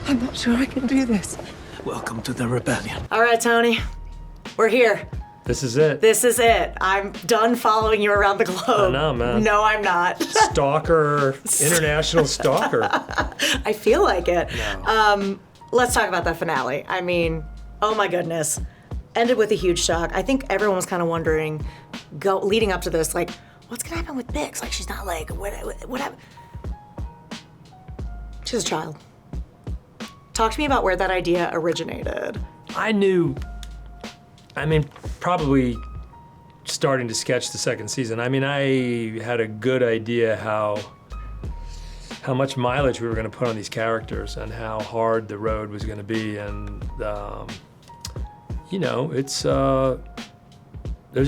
I'm not sure I can do this. Welcome to the rebellion. All right, Tony. We're here. This is it. This is it. I'm done following you around the globe. I know, man. No, I'm not. Stalker, international stalker. I feel like it. No. Let's talk about that finale. I mean, oh my goodness. Ended with a huge shock. I think everyone was kind of wondering, leading up to this, like, what's gonna happen with Bix? Like, she's not like, what happened? She's a child. Talk to me about where that idea originated. I mean, probably starting to sketch the second season. I mean, I had a good idea how much mileage we were going to put on these characters and how hard the road was going to be. And, you know, it's, there's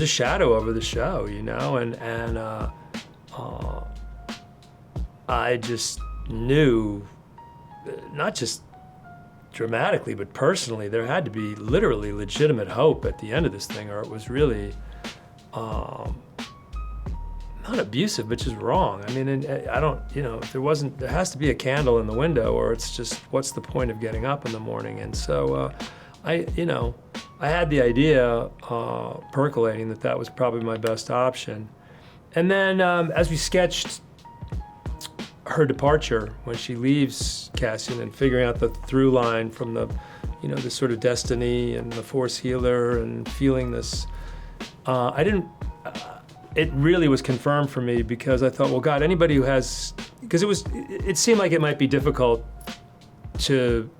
a shadow over the show, you know, and I just knew, not just dramatically, but personally, there had to be literally legitimate hope at the end of this thing, or it was really not abusive, but just wrong. I mean, and I don't, you know, if there has to be a candle in the window, or it's just, what's the point of getting up in the morning? And so I had the idea percolating that was probably my best option. And then as we sketched her departure, when she leaves Cassian, and figuring out the through line from the, you know, this sort of destiny and the Force healer and feeling this, it really was confirmed for me, because I thought, well, God, anybody who has, because it seemed like it might be difficult to,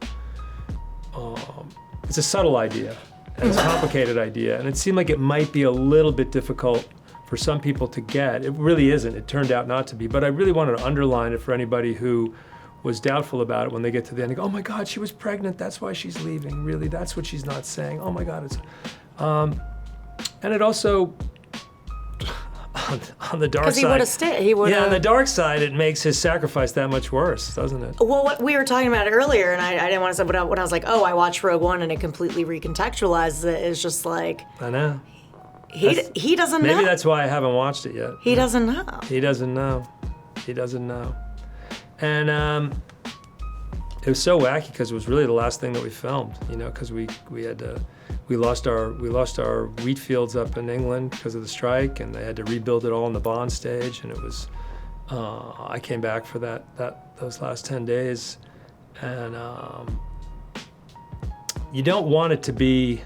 it's a subtle idea, and it's a complicated idea, and it seemed like it might be a little bit difficult for some people to get. It really isn't. It turned out not to be. But I really wanted to underline it for anybody who was doubtful about it when they get to the end and go, oh my God, she was pregnant. That's why she's leaving. Really, that's what she's not saying. Oh my God, it's... and it also, on the dark side... Because he would have stayed. Yeah, on the dark side, it makes his sacrifice that much worse, doesn't it? Well, what we were talking about it earlier, and I didn't want to say, but when I was like, oh, I watched Rogue One and it completely recontextualizes it, it's just like... I know. He doesn't know. Maybe that's why I haven't watched it yet. He doesn't know. He doesn't know. He doesn't know. And it was so wacky because it was really the last thing that we filmed, you know, because we lost our wheat fields up in England because of the strike, and they had to rebuild it all on the Bond stage, and it was I came back for those last 10 days, and you don't want it to be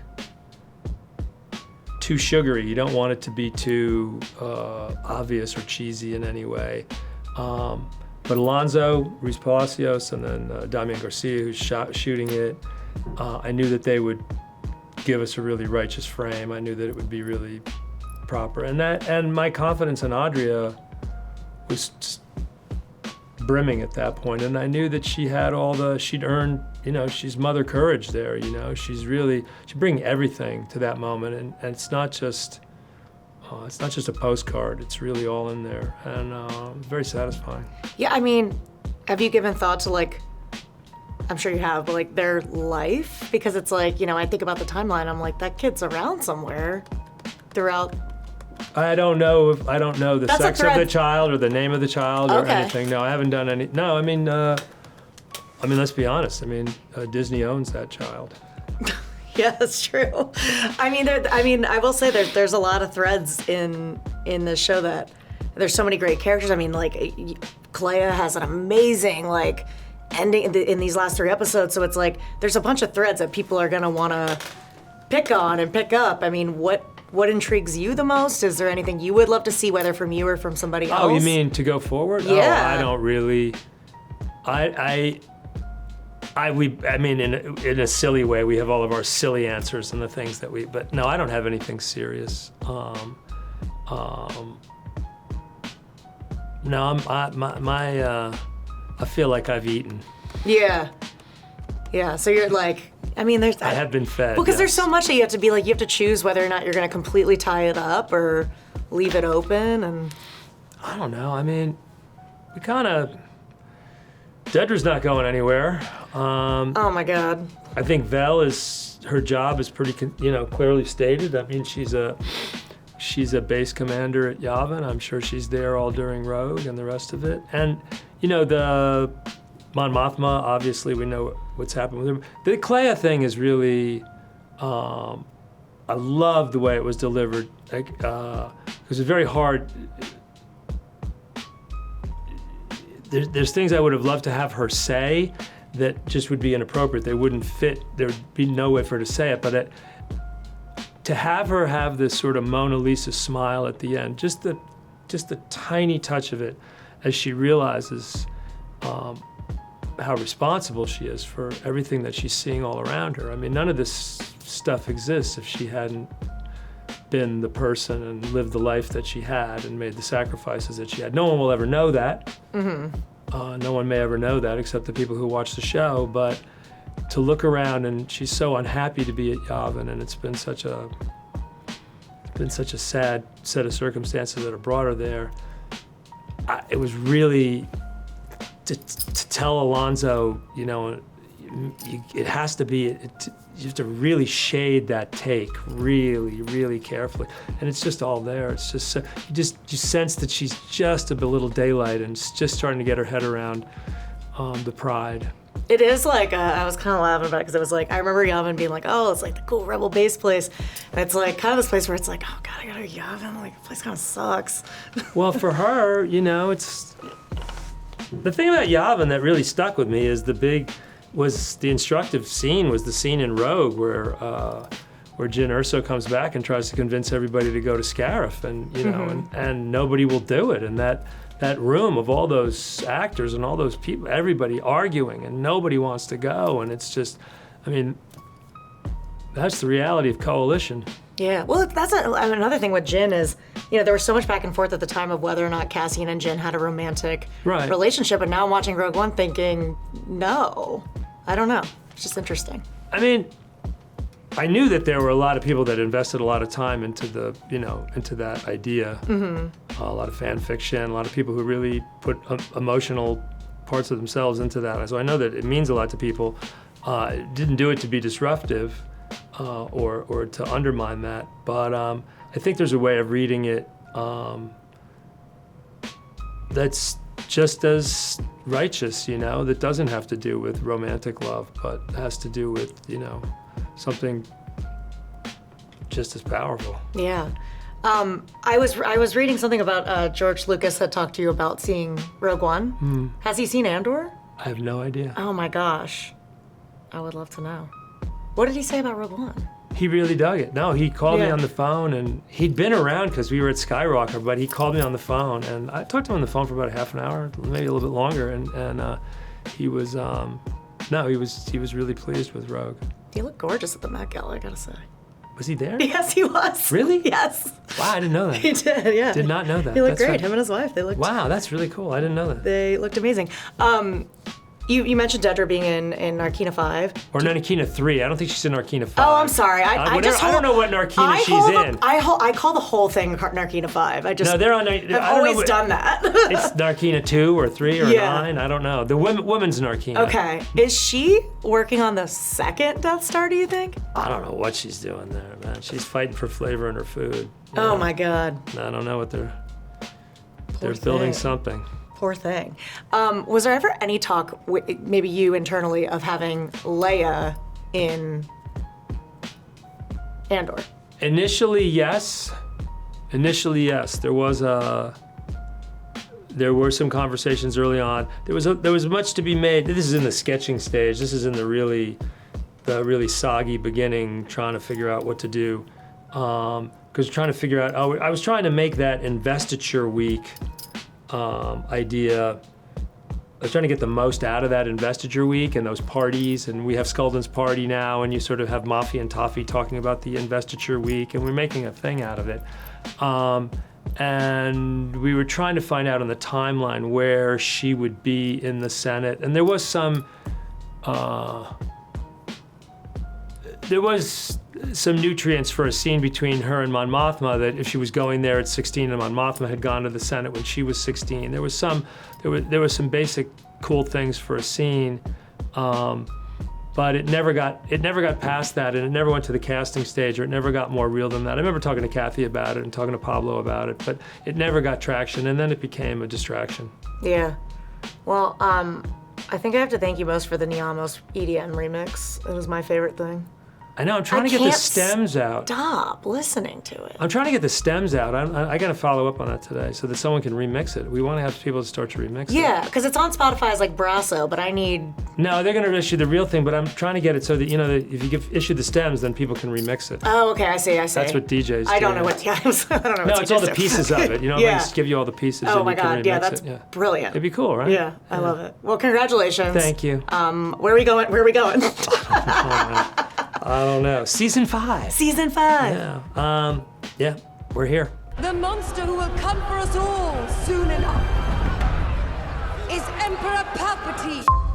too sugary. You don't want it to be too obvious or cheesy in any way. But Alonso, Ruiz Palacios, and then Damian Garcia, who's shooting it, I knew that they would give us a really righteous frame. I knew that it would be really proper. And my confidence in Adria was just brimming at that point. And I knew that she had she'd earned, you know, she's Mother Courage there, you know. She's bringing everything to that moment, and it's not just a postcard. It's really all in there, and very satisfying. Yeah, I mean, have you given thought to, like, I'm sure you have, but like their life? Because it's like, you know, I think about the timeline, I'm like, that kid's around somewhere throughout. I don't know the sex of the child or the name of the child or Okay. anything. No, I haven't done any. No, I mean, let's be honest. I mean, Disney owns that child. Yeah, that's true. I mean, I will say there's a lot of threads in this show that there's so many great characters. I mean, like Clea has an amazing like ending in these last 3 episodes. So it's like there's a bunch of threads that people are gonna want to pick on and pick up. I mean, what intrigues you the most? Is there anything you would love to see, whether from you or from somebody else? Oh, you mean to go forward? Yeah. Oh, I don't really. I mean, in a silly way, we have all of our silly answers and the things that but no, I don't have anything serious. No, I feel like I've eaten. Yeah. Yeah, so you're like, I mean, I have been fed. Well, because yes. there's so much that you have to be like, you have to choose whether or not you're going to completely tie it up or leave it open, and... I don't know, I mean, we kind of... Dedra's not going anywhere. Oh my God. I think Vel her job is pretty, clearly stated. I mean, she's a base commander at Yavin. I'm sure she's there all during Rogue and the rest of it. And, Mon Mothma, obviously, we know what's happened with him. The Clea thing is really, I love the way it was delivered. Like, it was very hard. There's things I would have loved to have her say that just would be inappropriate. They wouldn't fit. There would be no way for her to say it. But to have her have this sort of Mona Lisa smile at the end, just the tiny touch of it, as she realizes how responsible she is for everything that she's seeing all around her. I mean, none of this stuff exists if she hadn't been the person and lived the life that she had and made the sacrifices that she had. No one will ever know that. Mm-hmm. No one may ever know that except the people who watch the show. But to look around, and she's so unhappy to be at Yavin, and it's been such a sad set of circumstances that have brought her there. It was really to tell Alonso, you know, it has to be. You have to really shade that take really, really carefully, and it's just all there. It's just you sense that she's just a little daylight and just starting to get her head around the pride. It is like, I was kind of laughing about it because it was like, I remember Yavin being like, oh, it's like the cool rebel base place. And it's like kind of this place where it's like, oh God, I gotta go to Yavin. Like, the place kind of sucks. Well, for her, you know, it's, the thing about Yavin that really stuck with me is the instructive scene was the scene in Rogue where Jyn Erso comes back and tries to convince everybody to go to Scarif, and you know, and nobody will do it, and that room of all those actors and all those people, everybody arguing, and nobody wants to go, and it's just, I mean, that's the reality of coalition. Yeah, well, that's another thing with Jyn is, you know, there was so much back and forth at the time of whether or not Cassian and Jyn had a romantic relationship, and now I'm watching Rogue One thinking, no, I don't know. It's just interesting. I mean, I knew that there were a lot of people that invested a lot of time into that idea. Mm-hmm. A lot of fan fiction, a lot of people who really put emotional parts of themselves into that. So I know that it means a lot to people. Didn't do it to be disruptive or to undermine that, but I think there's a way of reading it that's just as righteous, you know, that doesn't have to do with romantic love, but has to do with, you know, something just as powerful. Yeah. I was reading something about George Lucas had talked to you about seeing Rogue One. Has he seen Andor? I have no idea. Oh my gosh. I would love to know. What did he say about Rogue One? He really dug it. No, he called me on the phone, and he'd been around because we were at Skywalker, but he called me on the phone, and I talked to him on the phone for about a half an hour, maybe a little bit longer, and he was he was really pleased with Rogue. He looked gorgeous at the Met Gala, I gotta say. Was he there? Yes, he was. Really? Yes. Wow, I didn't know that. He did, yeah. Did not know that. He looked That's great. right. Him and his wife, they looked... Wow, that's really cool. I didn't know that. They looked amazing. You mentioned Dedra being in Narkina 5. Or Narkina 3. I don't think she's in Narkina 5. Oh, I'm sorry. I don't know what Narkina she's in. I call the whole thing Narkina 5. No, they're on. I've always done that. It's Narkina 2 or 3 or 9. I don't know. The woman's Narkina. Okay. Is she working on the second Death Star, do you think? I don't know what she's doing there, man. She's fighting for flavor in her food. Oh my God. I don't know what they're building something. Poor thing. Was there ever any talk, maybe you internally, of having Leia in Andor? Initially, yes. There were some conversations early on. There was much to be made. This is in the sketching stage. This is in the really soggy beginning, trying to figure out what to do. Because trying to figure out, I was trying to make that investiture week idea. I was trying to get the most out of that investiture week and those parties, and we have Skulldun's party now, and you sort of have Mafi and Toffee talking about the investiture week, and we're making a thing out of it. And we were trying to find out on the timeline where she would be in the Senate, and there was some nutrients for a scene between her and Mon Mothma, that if she was going there at 16 and Mon Mothma had gone to the Senate when she was 16, there was some basic cool things for a scene, but it never got past that, and it never went to the casting stage, or it never got more real than that. I remember talking to Kathy about it and talking to Pablo about it, but it never got traction, and then it became a distraction. Yeah. Well, I think I have to thank you most for the Niamos EDM remix. It was my favorite thing. I know, I'm trying to get the stems out. Stop listening to it. I'm trying to get the stems out. I got to follow up on that today so that someone can remix it. We want to have people to start to remix it. Yeah, because it's on Spotify as like Brasso, but I need... No, they're going to issue the real thing, but I'm trying to get it so that, that if you issue the stems, then people can remix it. Oh, okay, I see. That's what DJs do. I don't know what... I don't know what No, it's all the pieces of it. Yeah. They just give you all the pieces and my you can God, remix yeah, that's brilliant. It'd be cool, right? Yeah, I love it. Well, congratulations. Thank you. Where are we going? I don't know. Season 5. Season 5. Yeah. Yeah, we're here. The monster who will come for us all soon enough is Emperor Palpatine.